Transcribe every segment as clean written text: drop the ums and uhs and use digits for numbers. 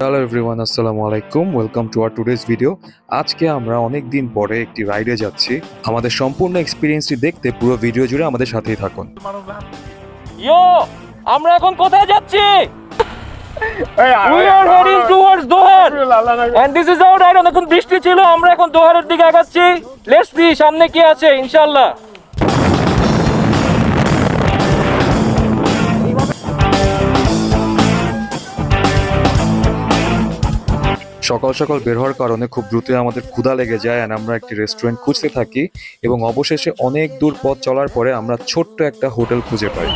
Hello everyone, আসসালামু আলাইকুম। Welcome to our today's video. আজকে আমরা অনেক দিন পরে একটি রাইডে যাচ্ছি। আমাদের সম্পূর্ণ এক্সপিরিয়েন্সটি দেখতে পুরো ভিডিও জুড়ে আমাদের সাথেই থাকুন। ইয়ো, আমরা এখন কোথায় যাচ্ছি? We are heading towards Dohar and this is our ride. অনেকক্ষণ বৃষ্টি ছিল, আমরা এখন দোহারের দিকে আগাচ্ছি। লেটস সি সামনে কি আছে ইনশাআল্লাহ। সকাল সকাল বের হওয়ার কারণে খুব দ্রুতই আমাদের ক্ষুধা লেগে যায় আর আমরা একটি রেস্টুরেন্ট খুঁজতে থাকি এবং অবশেষে অনেক দূর পথ চলার পরে আমরা ছোট্ট একটা হোটেল খুঁজে পাই।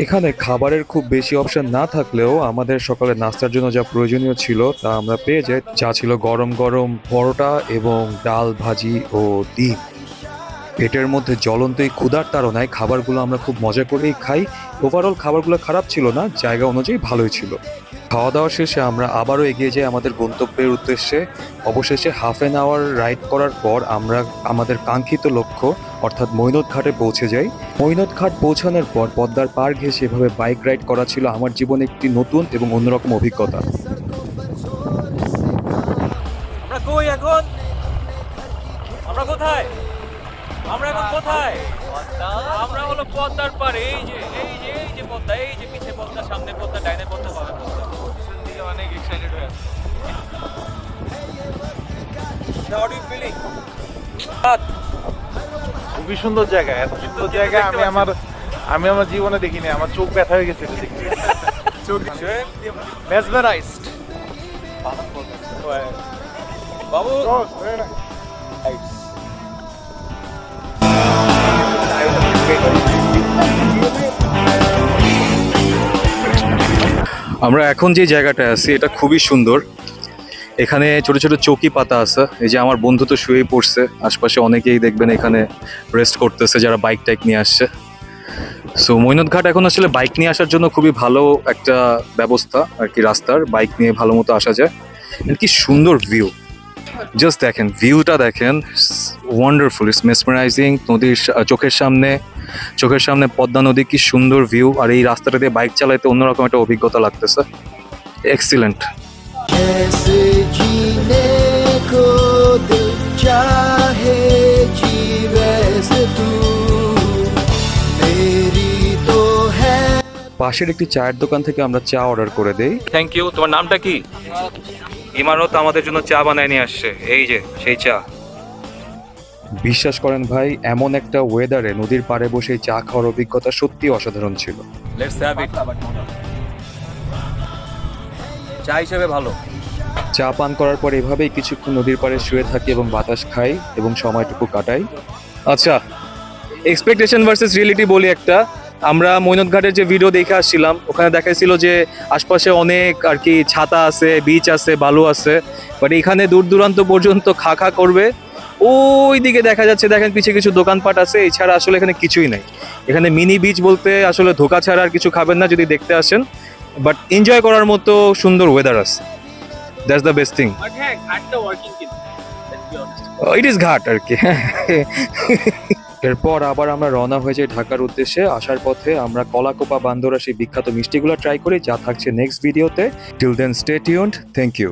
এখানে খাবারের খুব বেশি অপশন না থাকলেও আমাদের সকালে নাস্তার জন্য যা প্রয়োজনীয় ছিল তা আমরা পেয়ে যাই, যা ছিল গরম গরম পরোটা এবং ডাল, ভাজি ও ডিম। পেটের মধ্যে জ্বলন্ত এই ক্ষুধার তাড়নায় খাবারগুলো আমরা খুব মজা করেই খাই। ওভারঅল খাবারগুলো খারাপ ছিল না, জায়গা অনুযায়ী ভালোই ছিল। খাওয়া দাওয়া শেষে আমরা আবারও এগিয়ে যাই আমাদের গন্তব্যের উদ্দেশ্যে। অবশেষে হাফ অ্যান আওয়ার রাইড করার পর আমরা আমাদের কাঙ্ক্ষিত লক্ষ্য অর্থাৎ মৈনট ঘাটে পৌঁছে যাই। মৈনট ঘাট পৌঁছানোর পর পদ্মার পাড় ঘেঁষে এভাবে বাইক রাইড করা ছিল আমার জীবনে একটি নতুন এবং অন্যরকম অভিজ্ঞতা। আমরা কই এখন? আমরা কোথায়? আমরা এখন কোথায়? আমরা হলো পদ্মার পাড়ে। এই যে পদ্মা, এই যে পিছে পদ্মা, সামনে পদ্মা, ডাইনে পদ্মা, বামে পদ্মা। অনেক এক্সাইটেড হয়ে আছি। How are you feeling? খুবই সুন্দর জায়গা, এত সুন্দর জায়গা আমি আমার জীবনে দেখিনি। আমার চোখ ব্যথা হয়ে গেছে চোখ মেসমেরাইজড। বাবু আমরা এখন যে জায়গাটায় আছি এটা খুবই সুন্দর। এখানে ছোট ছোট চৌকি পাতা আছে। এই যে আমার বন্ধু তো শুয়েই পড়ছে, আশপাশে অনেকেই দেখবেন এখানে রেস্ট করতেছে যারা বাইক টাইক নিয়ে আসছে। সো মৈনট ঘাট এখন আসলে বাইক নিয়ে আসার জন্য খুবই ভালো একটা ব্যবস্থা আর কি, রাস্তার বাইক নিয়ে ভালো মতো আসা যায়। কি সুন্দর ভিউ, জাস্ট দেখেন ভিউটা দেখেন, ওয়ান্ডারফুল, ইটস মেসমেরাইজিং। নদীর চোখের সামনে পদ্মা নদী, কি সুন্দর ভিউ। আর এই রাস্তাটা দিয়ে বাইক চালাইতে অন্যরকম একটা অভিজ্ঞতা লাগতেছে। এক্সিলেন্ট। পাশের একটি চায়ের দোকান থেকে আমরা চা অর্ডার করে দেই। Thank you. তোমার নামটা কি? ইমারত আমাদের জন্য চা বানায় নিয়ে আসছে, এই যে সেই চা। বিশ্বাস করেন ভাই, এমন একটা ওয়েদারে নদীর পাড়ে বসে চা খাওয়ার অভিজ্ঞতা সত্যি অসাধারণ ছিল। Let's have it. চা হিসেবে ভালো। চা পান করার পর এভাবেই কিছুক্ষণ নদীর পাড়ে শুয়ে থাকি এবং বাতাস খাই এবং সময়টুকু কাটাই। আচ্ছা, এক্সপেকটেশন ভার্সেস রিয়েলিটি বলি একটা। আমরা মৈনট ঘাটের যে ভিডিও দেখে আসছিলাম ওখানে দেখাইছিল যে আশপাশে অনেক আর কি ছাতা আছে, বিচ আছে, বালু আছে, বাট এখানে দূর দূরান্ত পর্যন্ত খা করবে। ওই দিকে দেখা যাচ্ছে, দেখেন পিছিয়ে কিছু দোকানপাট আছে, এছাড়া আসলে এখানে কিছুই নাই। এখানে মিনি বিচ বলতে আসলে ধোকা ছাড়া আর কিছু খাবেন না যদি দেখতে আসেন, বাট এনজয় করার মতো সুন্দর ওয়েদার আছে। That's the best thing. It is ঘাট আর কি। এরপর আবার আমরা রওনা হয়ে যাই ঢাকার উদ্দেশ্যে। আসার পথে আমরা কলাকোপা বান্দরা সেই বিখ্যাত মিষ্টিগুলো ট্রাই করি, যা থাকছে নেক্সট ভিডিওতে। Till then stay tuned. Thank you.